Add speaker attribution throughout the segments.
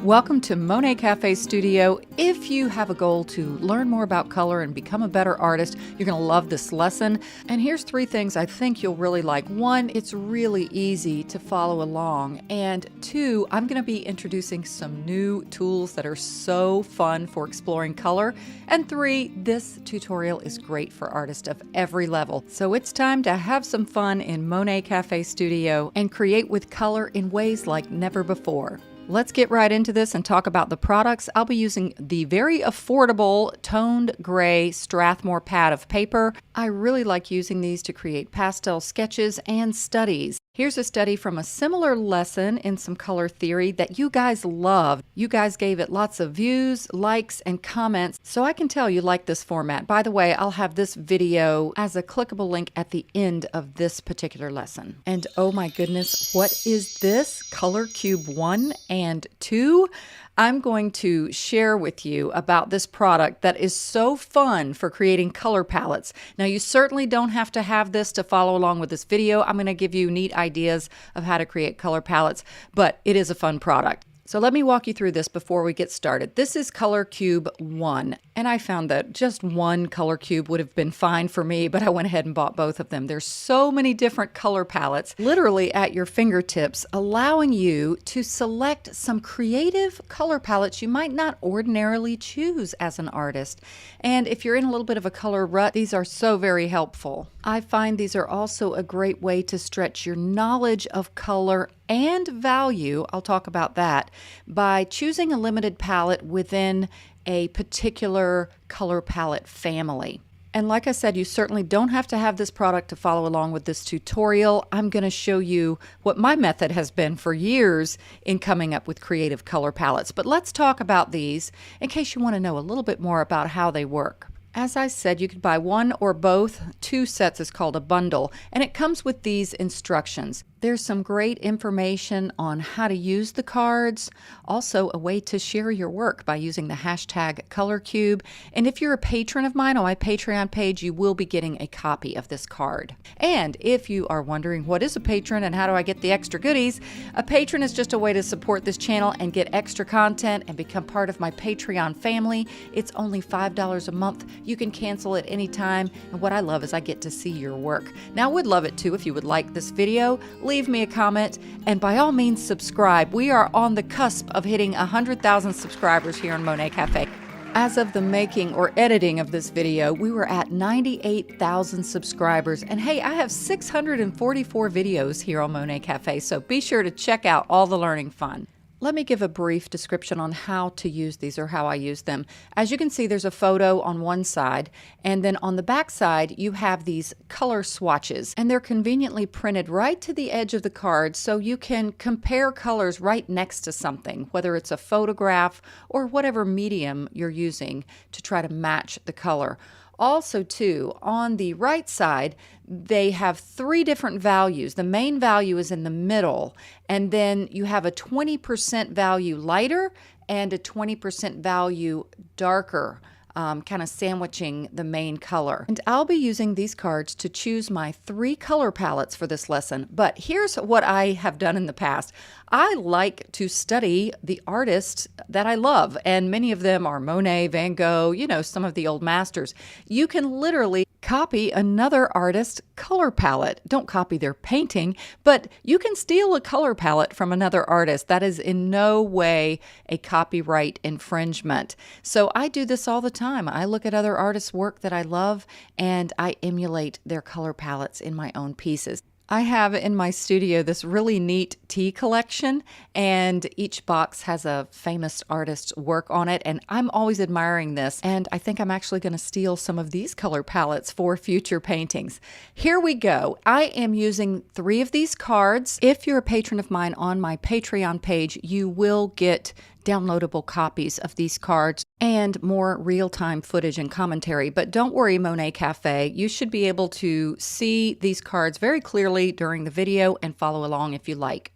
Speaker 1: Welcome to Monet Cafe Studio. If you have a goal to learn more about color and become a better artist, you're going to love this lesson. And here's 3 things I think you'll really like. 1, it's really easy to follow along. And 2, I'm going to be introducing some new tools that are so fun for exploring color. And 3, this tutorial is great for artists of every level. So it's time to have some fun in Monet Cafe Studio and create with color in ways like never before. Let's get right into this and talk about the products. I'll be using the very affordable toned gray Strathmore pad of paper. I really like using these to create pastel sketches and studies. Here's a study from a similar lesson in some color theory that you guys loved. You guys gave it lots of views, likes, and comments, so I can tell you like this format. By the way, I'll have this video as a clickable link at the end of this particular lesson. And oh my goodness, what is this? Color Cube 1 and 2? I'm going to share with you about this product that is so fun for creating color palettes. Now, you certainly don't have to have this to follow along with this video. I'm going to give you neat ideas of how to create color palettes, but it is a fun product. So let me walk you through this before we get started. This is Color Cube 1, and I found that just one color cube would have been fine for me, but I went ahead and bought both of them. There's so many different color palettes literally at your fingertips, allowing you to select some creative color palettes you might not ordinarily choose as an artist. And if you're in a little bit of a color rut, these are so very helpful. I find these are also a great way to stretch your knowledge of color and value, I'll talk about that, by choosing a limited palette within a particular color palette family. And like I said, you certainly don't have to have this product to follow along with this tutorial. I'm going to show you what my method has been for years in coming up with creative color palettes. But let's talk about these in case you want to know a little bit more about how they work. As I said, you could buy one or both. 2 sets is called a bundle, and it comes with these instructions. There's some great information on how to use the cards, also a way to share your work by using the hashtag ColorCube. And if you're a patron of mine on my Patreon page, you will be getting a copy of this card. And if you are wondering what is a patron and how do I get the extra goodies, a patron is just a way to support this channel and get extra content and become part of my Patreon family. It's only $5 a month. You can cancel at any time, and what I love is I get to see your work. Now, I would love it too if you would like this video. Leave me a comment, and by all means subscribe. We are on the cusp of hitting 100,000 subscribers here on Monet Cafe. As of the making or editing of this video, we were at 98,000 subscribers, and hey, I have 644 videos here on Monet Cafe, so be sure to check out all the learning fun. Let me give a brief description on how to use these or how I use them. As you can see, there's a photo on one side, and then on the back side, you have these color swatches, and they're conveniently printed right to the edge of the card so you can compare colors right next to something, whether it's a photograph or whatever medium you're using to try to match the color. Also, too, on the right side, they have 3 different values. The main value is in the middle, and then you have a 20% value lighter and a 20% value darker, kind of sandwiching the main color. And I'll be using these cards to choose my 3 color palettes for this lesson. But here's what I have done in the past. I like to study the artists that I love, and many of them are Monet, Van Gogh, you know, some of the old masters. You can literally copy another artist's color palette. Don't copy their painting, but you can steal a color palette from another artist. That is in no way a copyright infringement. So I do this all the time. I look at other artists' work that I love, and I emulate their color palettes in my own pieces. I have in my studio this really neat tea collection, and each box has a famous artist's work on it, and I'm always admiring this, and I think I'm actually going to steal some of these color palettes for future paintings. Here we go. I am using 3 of these cards. If you're a patron of mine on my Patreon page, you will get downloadable copies of these cards and more real-time footage and commentary. But don't worry, Monet Cafe, you should be able to see these cards very clearly during the video and follow along if you like.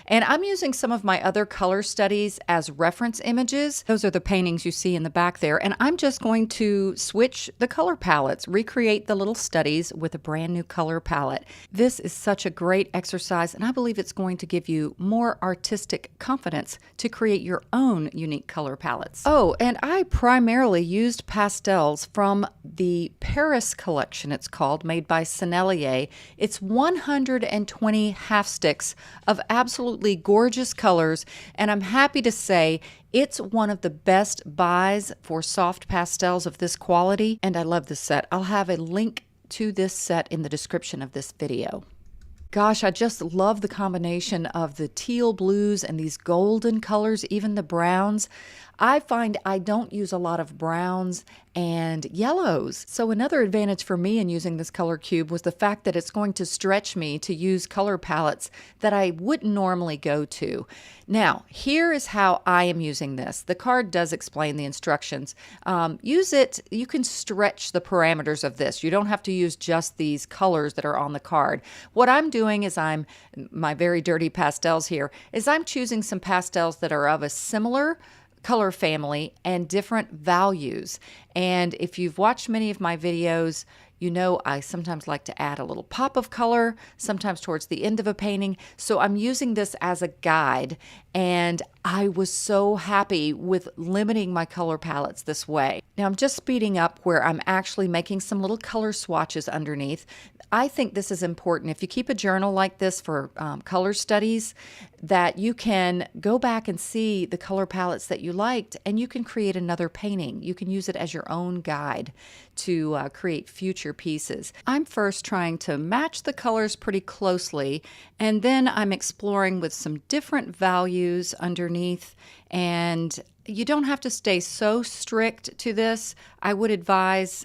Speaker 1: And I'm using some of my other color studies as reference images. Those are the paintings you see in the back there. And I'm just going to switch the color palettes, recreate the little studies with a brand new color palette. This is such a great exercise, and I believe it's going to give you more artistic confidence to create your own unique color palettes. Oh, and I primarily used pastels from the Paris collection, it's called, made by Sennelier. It's 120 half sticks of absolutely gorgeous colors, and I'm happy to say it's one of the best buys for soft pastels of this quality, and I love this set. I'll have a link to this set in the description of this video. Gosh, I just love the combination of the teal blues and these golden colors, even the browns. I find I don't use a lot of browns and yellows. So another advantage for me in using this color cube was the fact that it's going to stretch me to use color palettes that I wouldn't normally go to. Now, here is how I am using this. The card does explain the instructions. Use it, you can stretch the parameters of this. You don't have to use just these colors that are on the card. What I'm doing is my very dirty pastels here, is I'm choosing some pastels that are of a similar color family and different values. And if you've watched many of my videos, you know I sometimes like to add a little pop of color, sometimes towards the end of a painting. So I'm using this as a guide, and I was so happy with limiting my color palettes this way. Now I'm just speeding up where I'm actually making some little color swatches underneath. I think this is important. If you keep a journal like this for color studies, that you can go back and see the color palettes that you liked, and you can create another painting. You can use it as your own guide to create future pieces. I'm first trying to match the colors pretty closely, and then I'm exploring with some different values underneath. And you don't have to stay so strict to this. I would advise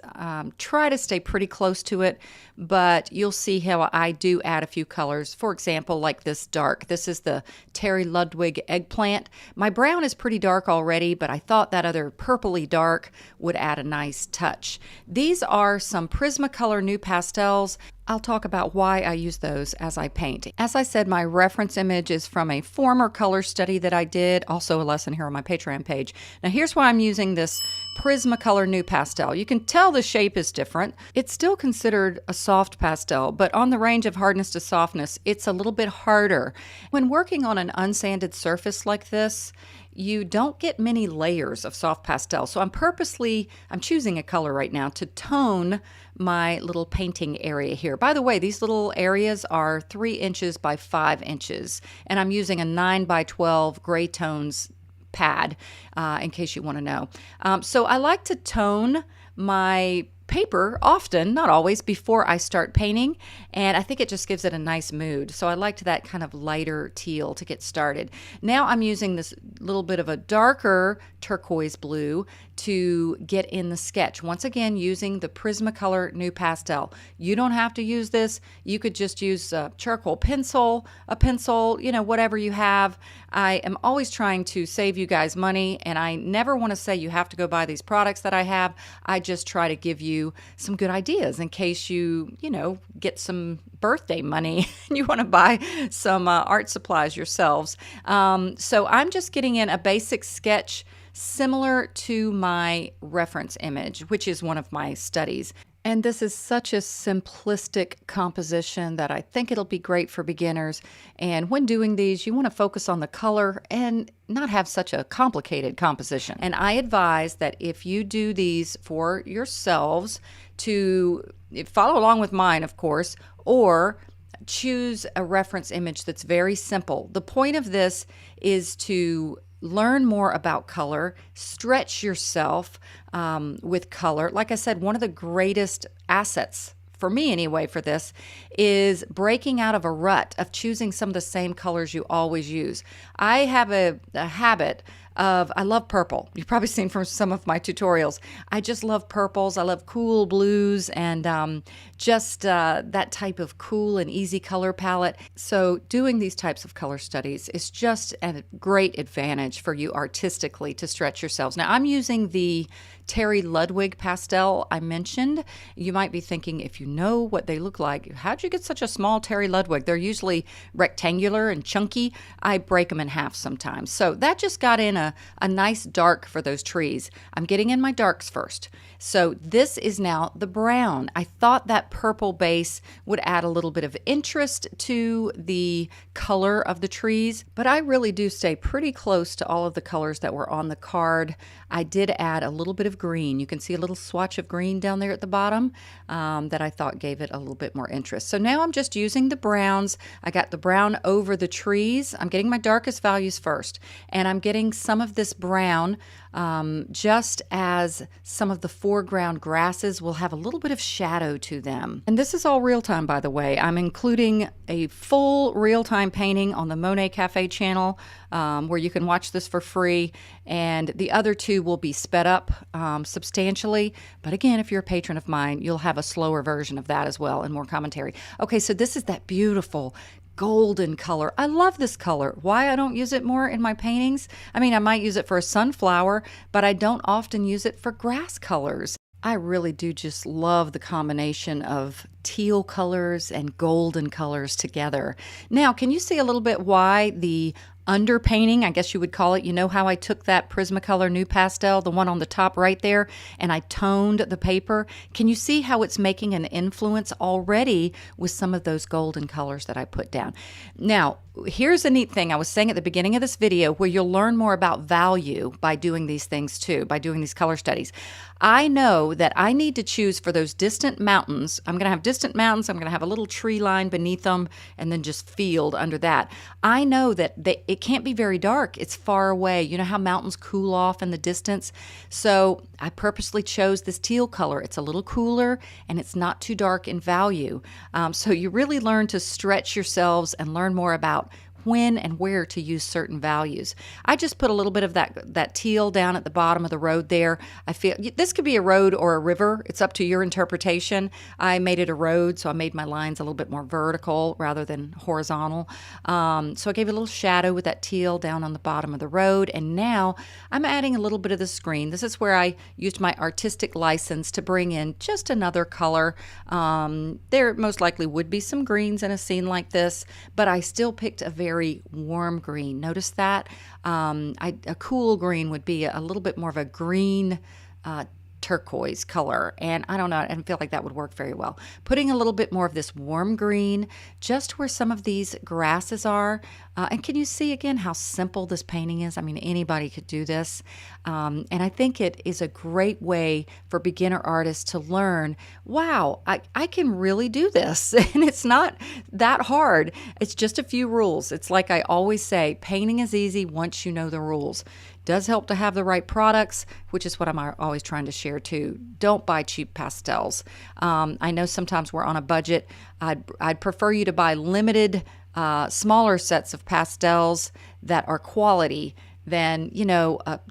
Speaker 1: try to stay pretty close to it, but you'll see how I do add a few colors. For example, like this dark. This is the Terry Ludwig eggplant. My brown is pretty dark already, but I thought that other purpley dark would add a nice touch. These are some Prismacolor new pastels. I'll talk about why I use those as I paint. As I said, my reference image is from a former color study that I did, also a lesson here on my Patreon page. Now here's why I'm using this Prismacolor new pastel. You can tell the shape is different. It's still considered a soft pastel, but on the range of hardness to softness, it's a little bit harder. When working on an unsanded surface like this, you don't get many layers of soft pastel. So I'm choosing a color right now to tone my little painting area here. By the way, these little areas are 3 inches by 5 inches, and I'm using a 9 by 12 gray tones pad in case you want to know. So I like to tone my paper often, not always, before I start painting, and I think it just gives it a nice mood. So I liked that kind of lighter teal to get started. Now I'm using this little bit of a darker turquoise blue to get in the sketch. Once again, using the Prismacolor new pastel. You don't have to use this. You could just use a charcoal pencil, whatever you have. I am always trying to save you guys money, and I never want to say you have to go buy these products that I have. I just try to give you some good ideas in case you get some birthday money and you want to buy some art supplies yourselves. So I'm just getting in a basic sketch similar to my reference image, which is one of my studies. And this is such a simplistic composition that I think it'll be great for beginners. And when doing these, you want to focus on the color and not have such a complicated composition. And I advise that if you do these for yourselves, to follow along with mine, of course, or choose a reference image that's very simple. The point of this is to learn more about color, stretch yourself with color. Like I said, one of the greatest assets, for me anyway, for this, is breaking out of a rut of choosing some of the same colors you always use. I have a habit I love purple. You've probably seen from some of my tutorials. I just love purples. I love cool blues and just that type of cool and easy color palette. So doing these types of color studies is just a great advantage for you artistically to stretch yourselves. Now I'm using the Terry Ludwig pastel I mentioned. You might be thinking, if you know what they look like, how'd you get such a small Terry Ludwig? They're usually rectangular and chunky. I break them in half sometimes. So that just got in a nice dark for those trees. I'm getting in my darks first. So this is now the brown. I thought that purple base would add a little bit of interest to the color of the trees, but I really do stay pretty close to all of the colors that were on the card. I did add a little bit of green. You can see a little swatch of green down there at the bottom that I thought gave it a little bit more interest. So now I'm just using the browns. I got the brown over the trees. I'm getting my darkest values first, and I'm getting some of this brown just as some of the foreground grasses will have a little bit of shadow to them. And this is all real time, by the way. I'm including a full real-time painting on the Monet Cafe channel where you can watch this for free, and the other two will be sped up substantially. But again, if you're a patron of mine, you'll have a slower version of that as well and more commentary. Okay, so this is that beautiful golden color. I love this color. Why I don't use it more in my paintings? I mean, I might use it for a sunflower, but I don't often use it for grass colors. I really do just love the combination of teal colors and golden colors together. Now, can you see a little bit why the underpainting, I guess you would call it, you know how I took that Prismacolor New Pastel, the one on the top right there, and I toned the paper? Can you see how it's making an influence already with some of those golden colors that I put down? Now, here's a neat thing I was saying at the beginning of this video where you'll learn more about value by doing these things too, by doing these color studies. I know that I need to choose for those distant mountains. I'm going to have distant mountains. I'm going to have a little tree line beneath them and then just field under that. I know that it can't be very dark. It's far away. You know how mountains cool off in the distance? So I purposely chose this teal color. It's a little cooler and it's not too dark in value. So you really learn to stretch yourselves and learn more about when and where to use certain values. I just put a little bit of that teal down at the bottom of the road there. I feel this could be a road or a river. It's up to your interpretation. I made it a road, so I made my lines a little bit more vertical rather than horizontal. So I gave a little shadow with that teal down on the bottom of the road, and now I'm adding a little bit of this green. This is where I used my artistic license to bring in just another color. There most likely would be some greens in a scene like this, but I still picked a very warm green. Notice that? A cool green would be a little bit more of a green turquoise color, and I don't know, I didn't feel like that would work very well. Putting a little bit more of this warm green just where some of these grasses are, and can you see again how simple this painting is? I mean, anybody could do this, and I think it is a great way for beginner artists to learn, wow, I can really do this, and it's not that hard. It's just a few rules. It's like I always say, painting is easy once you know the rules. Does help to have the right products, which is what I'm always trying to share too. Don't buy cheap pastels. I know sometimes we're on a budget. I'd prefer you to buy limited, smaller sets of pastels that are quality than,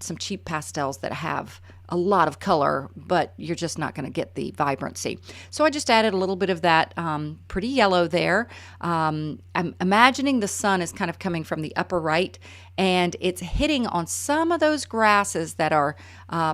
Speaker 1: some cheap pastels that have a lot of color, but you're just not going to get the vibrancy. So I just added a little bit of that pretty yellow there. I'm imagining the sun is kind of coming from the upper right, and it's hitting on some of those grasses that are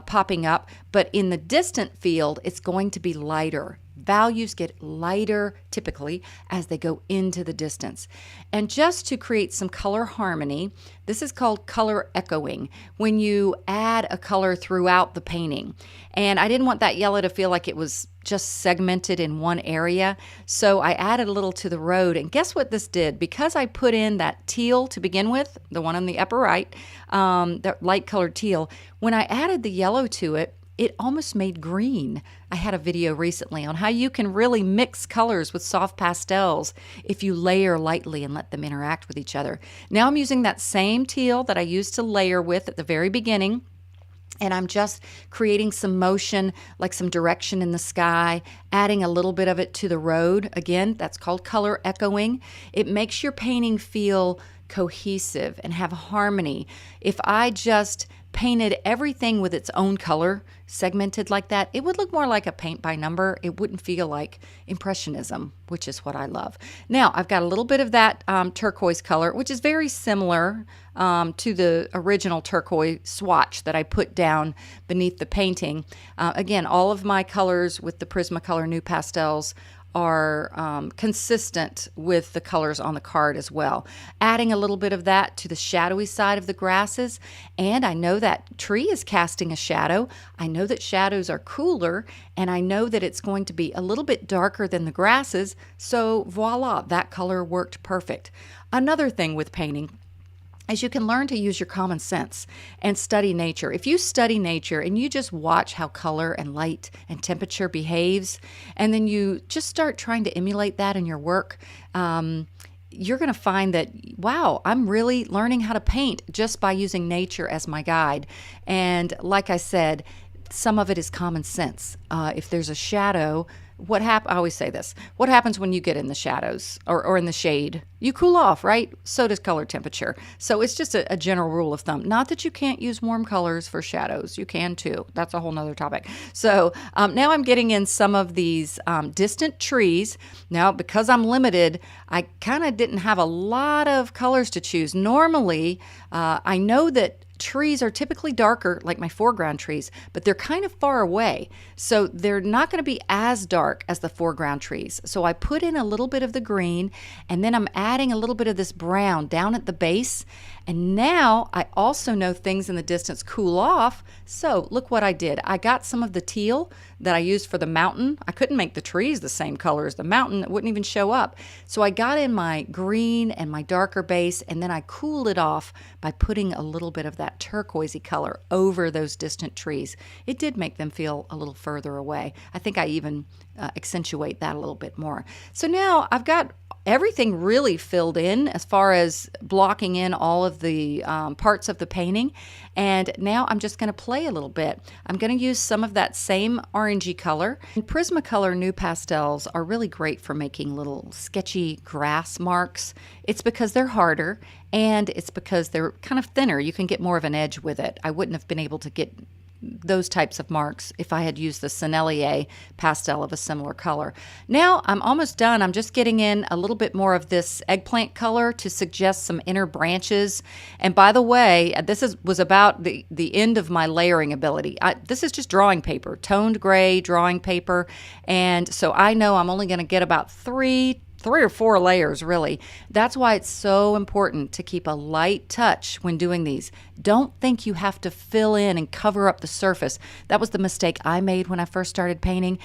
Speaker 1: popping up, but in the distant field, it's going to be lighter. Values get lighter typically as they go into the distance. And just to create some color harmony, this is called color echoing, when you add a color throughout the painting. And I didn't want that yellow to feel like it was just segmented in one area, so I added a little to the road. And guess what this did? Because I put in that teal to begin with, the one on the upper right, that light colored teal, when I added the yellow to it, it almost made green. I had a video recently on how you can really mix colors with soft pastels if you layer lightly and let them interact with each other. Now I'm using that same teal that I used to layer with at the very beginning, and I'm just creating some motion, like some direction in the sky, adding a little bit of it to the road. Again, that's called color echoing. It makes your painting feel cohesive and have harmony. If I just painted everything with its own color, segmented like that, it would look more like a paint by number. It wouldn't feel like Impressionism, which is what I love. Now, I've got a little bit of that turquoise color, which is very similar to the original turquoise swatch that I put down beneath the painting. Again, all of my colors with the Prismacolor NuPastels are consistent with the colors on the card as well. Adding a little bit of that to the shadowy side of the grasses, and I know that tree is casting a shadow. I know that shadows are cooler, and I know that it's going to be a little bit darker than the grasses, so voila, that color worked perfect. Another thing with painting is you can learn to use your common sense and study nature. If you study nature and you just watch how color and light and temperature behaves, and then you just start trying to emulate that in your work, you're going to find that, wow, I'm really learning how to paint just by using nature as my guide. And like I said, some of it is common sense. If there's a shadow, I always say this, what happens when you get in the shadows or in the shade? You cool off, right? So does color temperature. So it's just a general rule of thumb. Not that you can't use warm colors for shadows. You can too. That's a whole nother topic. So now I'm getting in some of these distant trees. Now, because I'm limited, I kind of didn't have a lot of colors to choose. Normally, I know that trees are typically darker, like my foreground trees, but they're kind of far away. So they're not going to be as dark as the foreground trees. So I put in a little bit of the green, and then I'm adding a little bit of this brown down at the base. And now I also know things in the distance cool off. So look what I did. I got some of the teal that I used for the mountain. I couldn't make the trees the same color as the mountain. It wouldn't even show up. So I got in my green and my darker base, and then I cooled it off by putting a little bit of that turquoisey color over those distant trees. It did make them feel a little further away. I think I even accentuate that a little bit more. So now I've got everything really filled in as far as blocking in all of the parts of the painting. And now I'm just going to play a little bit. I'm going to use some of that same orangey color. And Prismacolor NuPastels are really great for making little sketchy grass marks. It's because they're harder, and it's because they're kind of thinner. You can get more of an edge with it. I wouldn't have been able to get those types of marks if I had used the Sennelier pastel of a similar color. Now I'm almost done. I'm just getting in a little bit more of this eggplant color to suggest some inner branches. And by the way, was about the end of my layering ability. This is just drawing paper, toned gray drawing paper. And so I know I'm only going to get about three or four layers, really. That's why it's so important to keep a light touch when doing these. Don't think you have to fill in and cover up the surface. That was the mistake I made when I first started painting.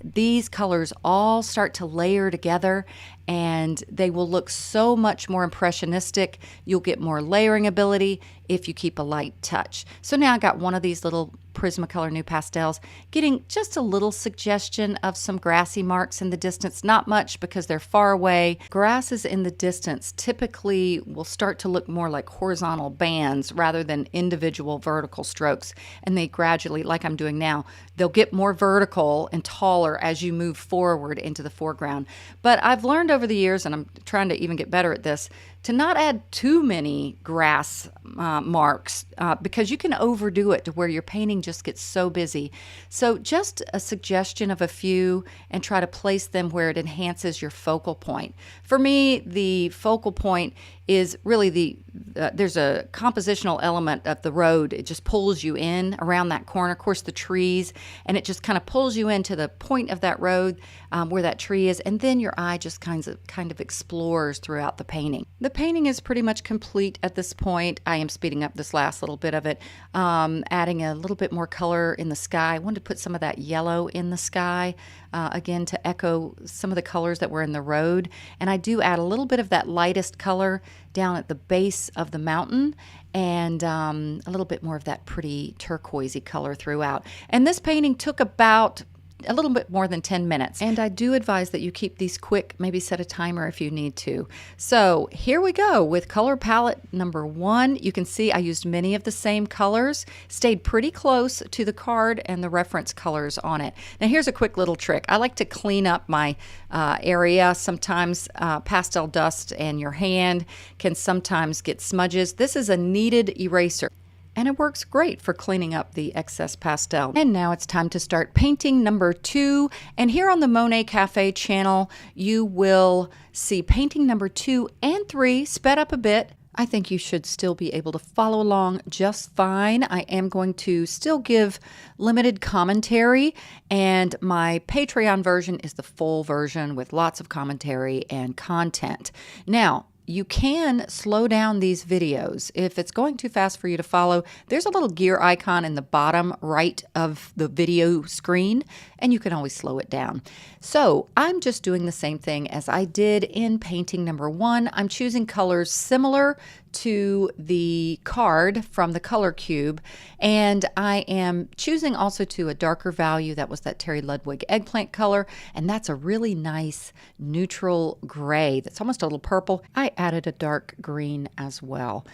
Speaker 1: These colors all start to layer together, and they will look so much more impressionistic. You'll get more layering ability if you keep a light touch. So now I got one of these little Prismacolor NuPastels, getting just a little suggestion of some grassy marks in the distance. Not much because they're far away. Grasses in the distance typically will start to look more like horizontal bands rather than individual vertical strokes. And they gradually, like I'm doing now, they'll get more vertical and taller as you move forward into the foreground. But I've learned over the years, and I'm trying to even get better at this, to not add too many grass marks because you can overdo it to where your painting just gets so busy. So just a suggestion of a few, and try to place them where it enhances your focal point. For me, the focal point is really there's a compositional element of the road. It just pulls you in around that corner, of course the trees, and it just kind of pulls you into the point of that road where that tree is, and then your eye just kind of explores throughout the painting. The painting is pretty much complete at this point. I am speeding up this last little bit of it, adding a little bit more color in the sky. I wanted to put some of that yellow in the sky, again to echo some of the colors that were in the road. And I do add a little bit of that lightest color down at the base of the mountain, and a little bit more of that pretty turquoisey color throughout. And this painting took about a little bit more than 10 minutes. And I do advise that you keep these quick, maybe set a timer if you need to. So here we go with color palette number 1. You can see I used many of the same colors, stayed pretty close to the card and the reference colors on it. Now here's a quick little trick. I like to clean up my area. Sometimes pastel dust and your hand can sometimes get smudges. This is a kneaded eraser, and it works great for cleaning up the excess pastel. And now it's time to start painting number 2. And here on the Monet Cafe channel, you will see painting number 2 and 3 sped up a bit. I think you should still be able to follow along just fine. I am going to still give limited commentary, and my Patreon version is the full version with lots of commentary and content. Now, you can slow down these videos. If it's going too fast for you to follow, there's a little gear icon in the bottom right of the video screen, and you can always slow it down. So I'm just doing the same thing as I did in painting number 1. I'm choosing colors similar to the card from the color cube, and I am choosing also to a darker value. That was that Terry Ludwig eggplant color, and that's a really nice neutral gray that's almost a little purple. I added a dark green as well.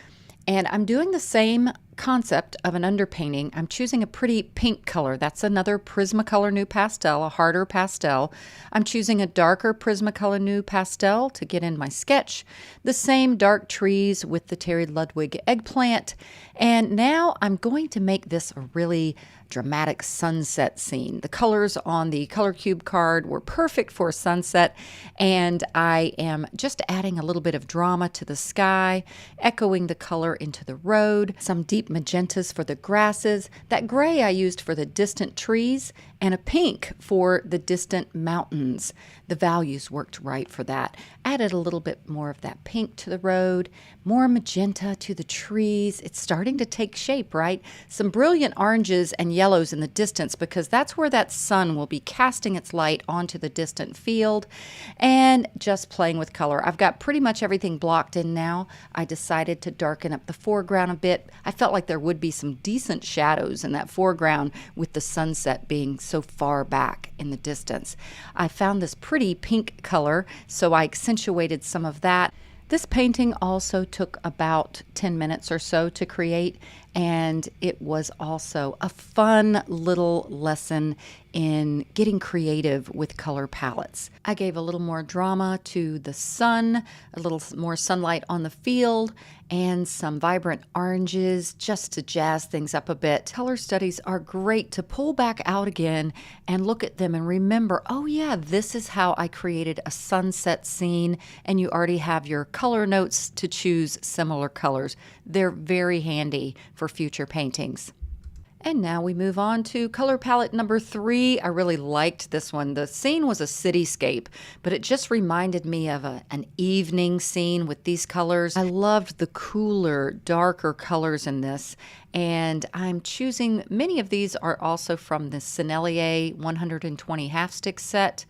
Speaker 1: And I'm doing the same concept of an underpainting. I'm choosing a pretty pink color. That's another Prismacolor Nu Pastel, a harder pastel. I'm choosing a darker Prismacolor Nu Pastel to get in my sketch. The same dark trees with the Terry Ludwig eggplant. And now I'm going to make this a really dramatic sunset scene. The colors on the color cube card were perfect for a sunset, and I am just adding a little bit of drama to the sky, echoing the color into the road, some deep magentas for the grasses, that gray I used for the distant trees, and a pink for the distant mountains. The values worked right for that. Added a little bit more of that pink to the road, more magenta to the trees. It's starting to take shape, right? Some brilliant oranges and yellows in the distance, because that's where that sun will be casting its light onto the distant field. And just playing with color. I've got pretty much everything blocked in now. I decided to darken up the foreground a bit. I felt like there would be some decent shadows in that foreground with the sunset being so far back in the distance. I found this pretty pink color, so I accentuated some of that. This painting also took about 10 minutes or so to create, and it was also a fun little lesson in getting creative with color palettes. I gave a little more drama to the sun, a little more sunlight on the field, and some vibrant oranges just to jazz things up a bit. Color studies are great to pull back out again and look at them and remember, oh yeah, this is how I created a sunset scene, and you already have your color notes to choose similar colors. They're very handy for future paintings. And now we move on to color palette number 3. I really liked this one. The scene was a cityscape, but it just reminded me of an evening scene with these colors. I loved the cooler, darker colors in this, and I'm choosing, many of these are also from the Sennelier 120 half stick set.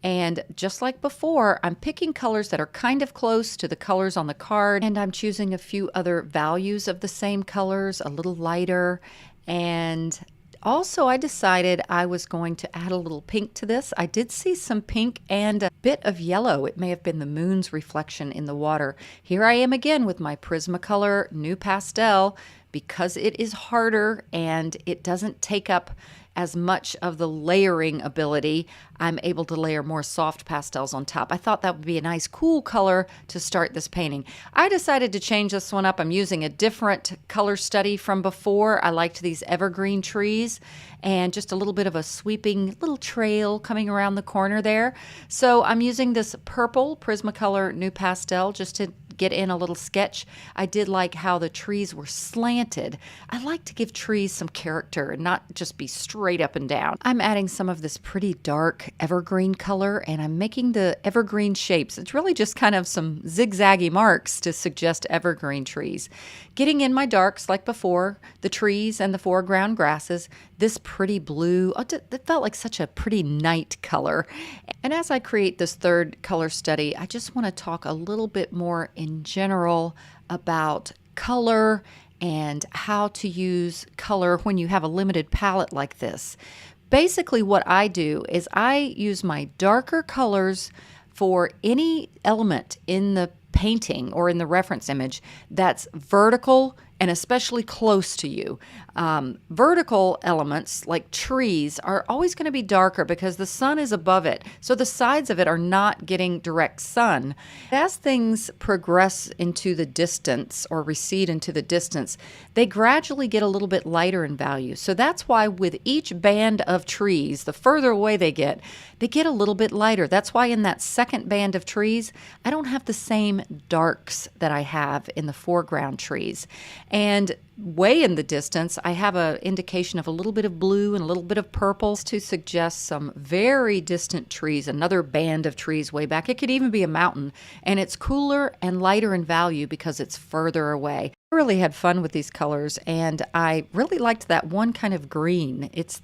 Speaker 1: And just like before, I'm picking colors that are kind of close to the colors on the card, and I'm choosing a few other values of the same colors, a little lighter. And also I decided I was going to add a little pink to this. I did see some pink and a bit of yellow. It may have been the moon's reflection in the water. Here I am again with my Prismacolor Nu Pastel. Because it is harder and it doesn't take up as much of the layering ability, I'm able to layer more soft pastels on top. I thought that would be a nice cool color to start this painting. I decided to change this one up. I'm using a different color study from before. I liked these evergreen trees and just a little bit of a sweeping little trail coming around the corner there. So I'm using this purple Prismacolor Nu Pastel just to get in a little sketch. I did like how the trees were slanted. I like to give trees some character and not just be straight up and down. I'm adding some of this pretty dark evergreen color, and I'm making the evergreen shapes. It's really just kind of some zigzaggy marks to suggest evergreen trees. Getting in my darks like before, the trees and the foreground grasses, this pretty blue, it felt like such a pretty night color. And as I create this third color study, I just want to talk a little bit more in general about color and how to use color when you have a limited palette like this. Basically what I do is I use my darker colors for any element in the painting or in the reference image that's vertical and especially close to you. Vertical elements like trees are always going to be darker because the sun is above it, so the sides of it are not getting direct sun. As things progress into the distance or recede into the distance, they gradually get a little bit lighter in value. So that's why with each band of trees, the further away they get a little bit lighter. That's why in that second band of trees, I don't have the same darks that I have in the foreground trees. And way in the distance, I have an indication of a little bit of blue and a little bit of purple to suggest some very distant trees, another band of trees way back. It could even be a mountain, and it's cooler and lighter in value because it's further away. I really had fun with these colors, and I really liked that one kind of green. It's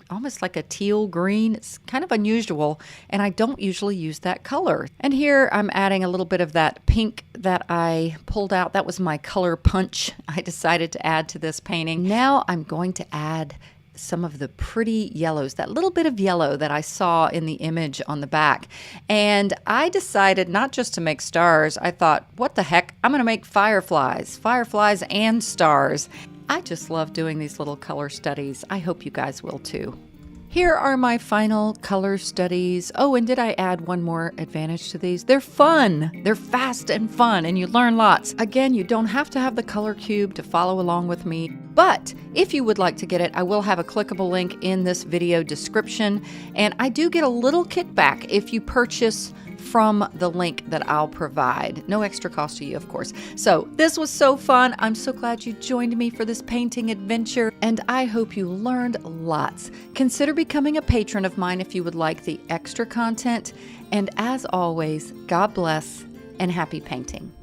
Speaker 1: almost like a teal green. It's kind of unusual, and I don't usually use that color. And here I'm adding a little bit of that pink that I pulled out. That was my color punch I decided to add to this painting. Now I'm going to add some of the pretty yellows, that little bit of yellow that I saw in the image on the back. And I decided not just to make stars. I thought, what the heck? I'm going to make fireflies and stars. I just love doing these little color studies. I hope you guys will too. Here are my final color studies. Oh, and did I add one more advantage to these? They're fun. They're fast and fun, and you learn lots. Again, you don't have to have the color cube to follow along with me, but if you would like to get it, I will have a clickable link in this video description, and I do get a little kickback if you purchase from the link that I'll provide. No extra cost to you, of course. So this was so fun. I'm so glad you joined me for this painting adventure, and I hope you learned lots. Consider becoming a patron of mine if you would like the extra content. And as always, God bless and happy painting.